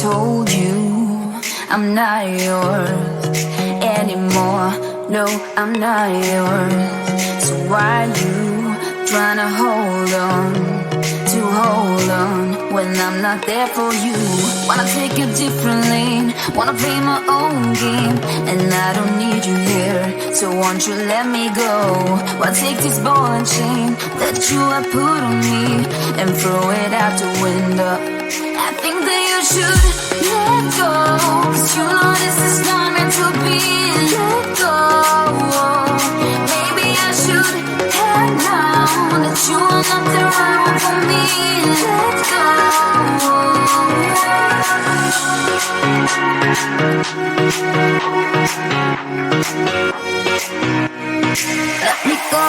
told you I'm not yours anymore. No, I'm not yours. So why you trying to hold on when I'm not there for you? Wanna take a different lane, wanna play my own game, and I don't need you here, so won't you let me go? Wanna take this ball and chain that you have put on me and throw it out the window. I think that you should let go, 'cause you know this is not meant to be. Let go. Maybe I should have known that you are not the right one for me. Let go. Let me go.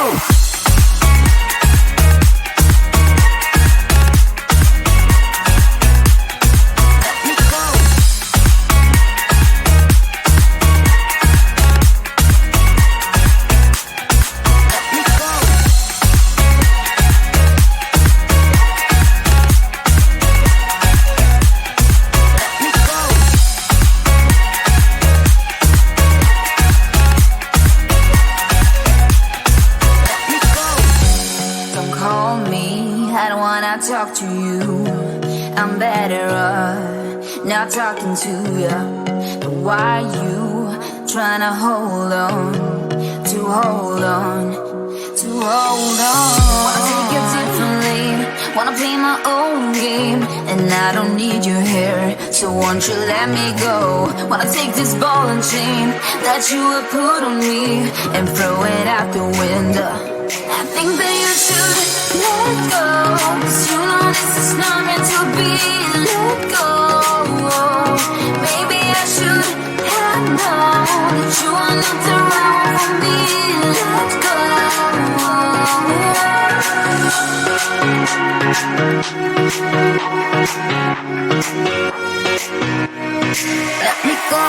Talk to you, I'm better off not talking to you. But why you trying to hold on? Wanna take it differently, wanna play my own game, and I don't need you here, so won't you let me go? Wanna take this ball and chain that you have put on me and throw it out the window. I think that you should let go, 'cause you know this is not meant to be. Let go. Maybe I should have known that you are not the right one for me. Let go. Let me go.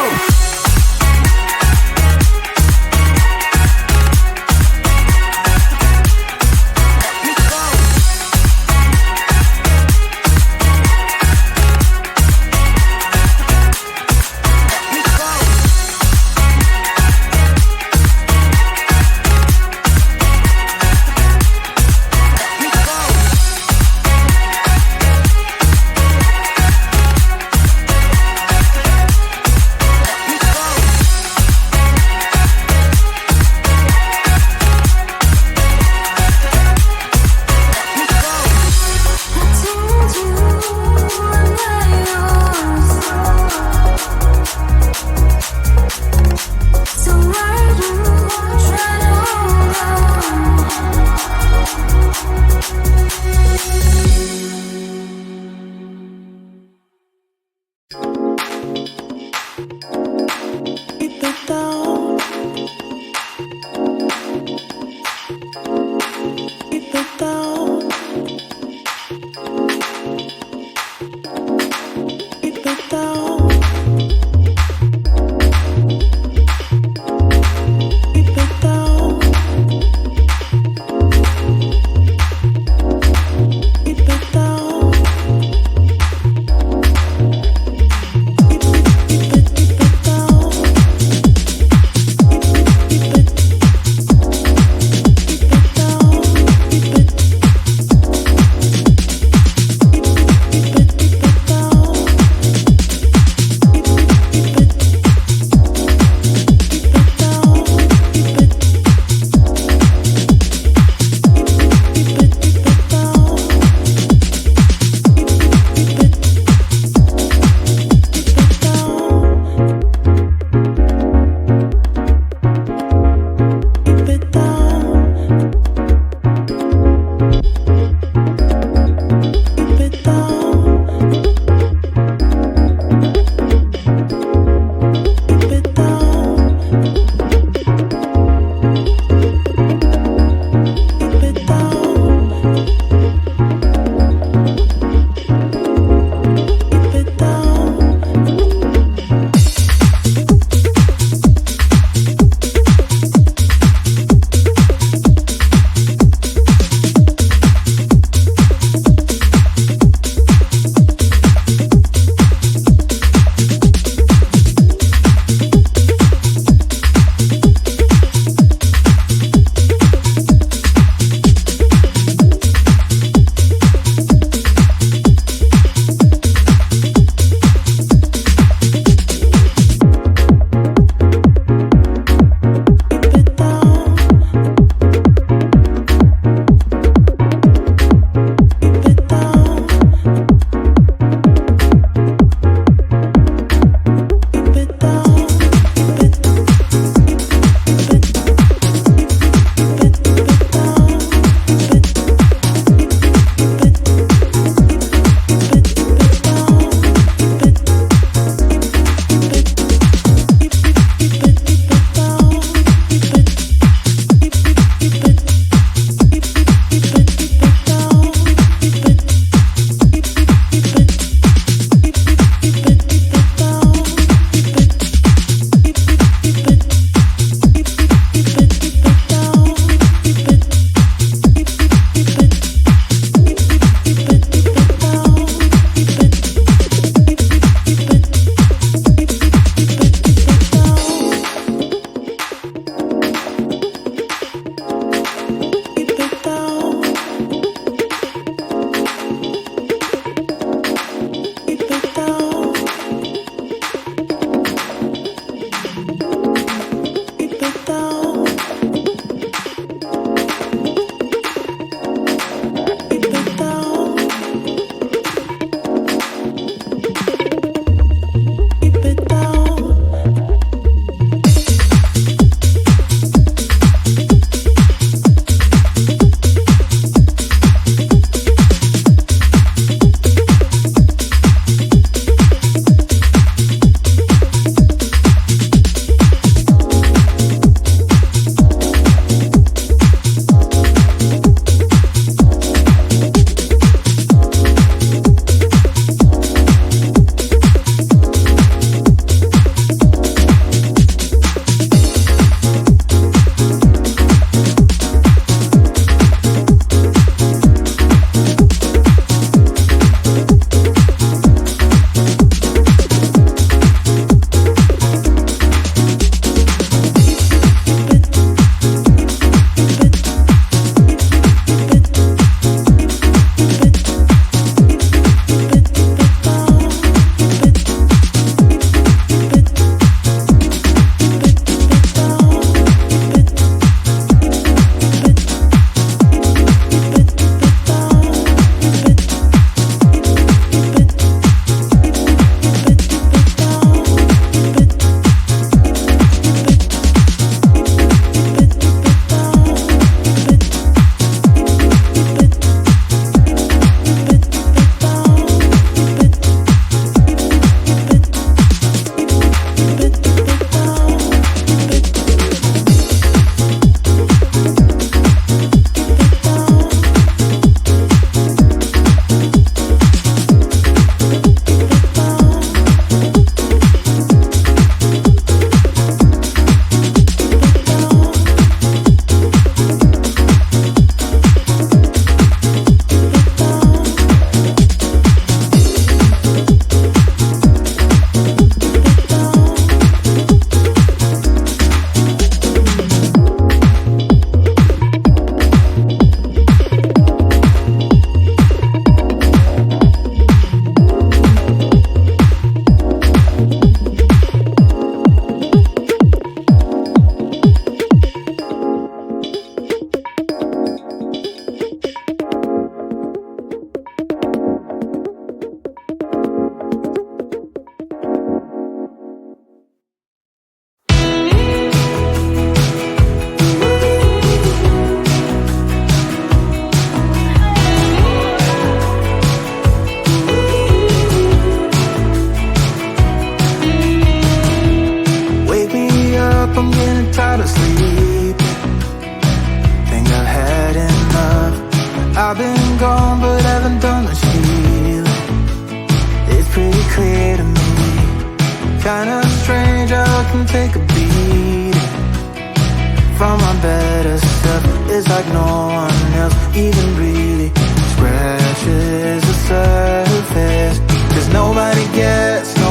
It's like no one else even really scratches the surface. 'Cause nobody gets me.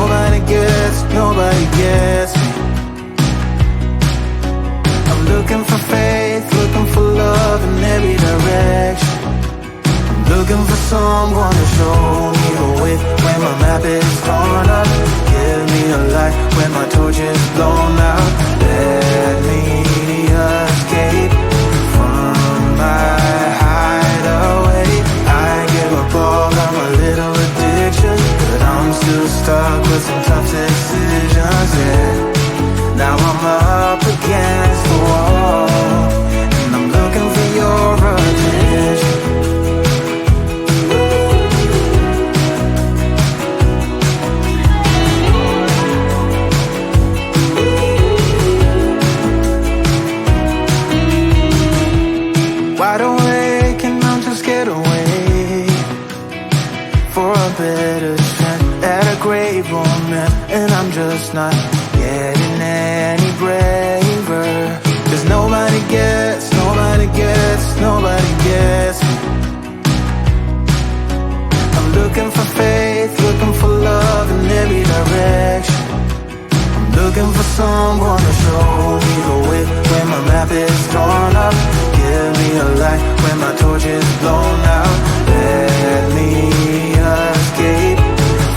I'm looking for faith, looking for love in every direction. I'm looking for someone to show me the way when my map is torn up. Give me a light when my torch is blown out. Let me escape from my hideaway. I give up all of my little addictions, but I'm still stuck with some tough decisions, yeah. Now I'm up against the wall, and I'm looking for your attention. Wide awake and I'm just scared away for a better chance at a great romance, and I'm just not getting any braver. 'Cause nobody gets me. I'm looking for faith, looking for love in every direction. I'm looking for someone to show me the way when my map is torn up. Give me a light when my torch is blown out. Let me escape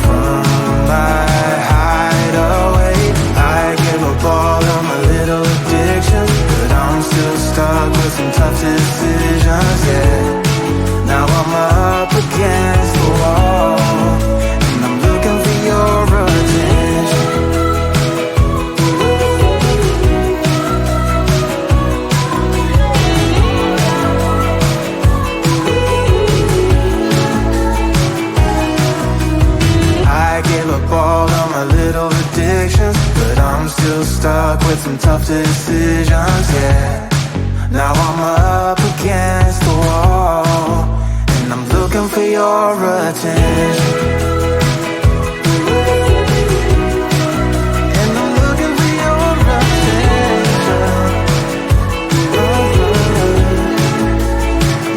from my hideaway. I give up all of my little addictions, but I'm still stuck with some tough decisions, yeah. Now I'm up against the wall, and I'm looking for your attention. I give up all of my little addictions, but I'm still stuck with some tough decisions, yeah. Now I'm up against the wall, and I'm looking for your attention. And I'm looking for your attention.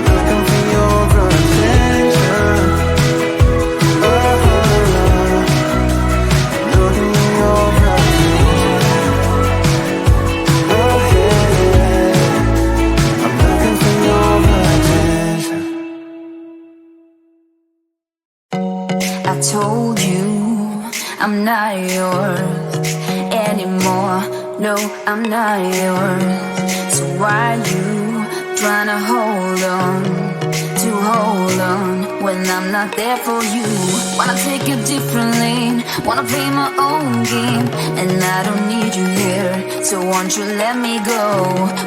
Looking for your attention. Looking for your attention. I'm looking for your attention. I told you I'm not yours anymore. No, I'm not yours. So why you trying to hold on when I'm not there for you? Wanna take a different lane, wanna play my own game, and I don't need you here, so won't you let me go?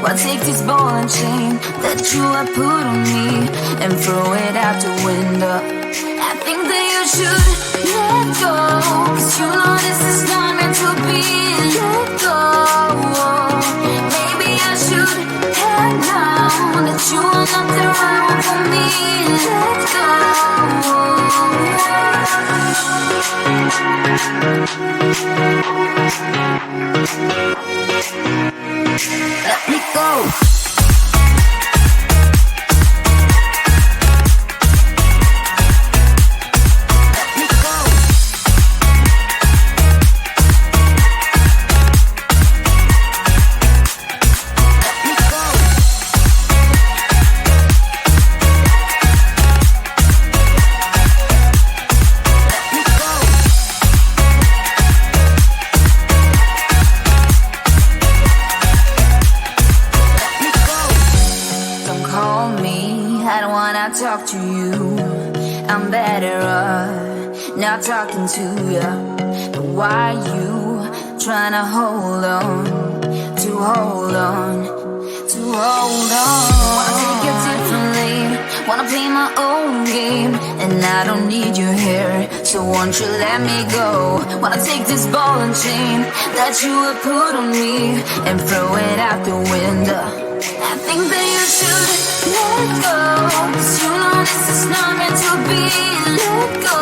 Why take this ball and chain that you have put on me and throw it out the window? I think that you should let go, 'cause you know this is not meant to be. Let go. Maybe I should head down that you are not the right one for me. Let go. Let me go. Talk to you, I'm better off not talking to you. But why you trying to hold on? Wanna take a different lane, wanna play my own game, and I don't need you here, so won't you let me go? Wanna take this ball and chain that you have put on me and throw it out the window. I think that you should let go, 'cause you know this is not meant to be. Let go.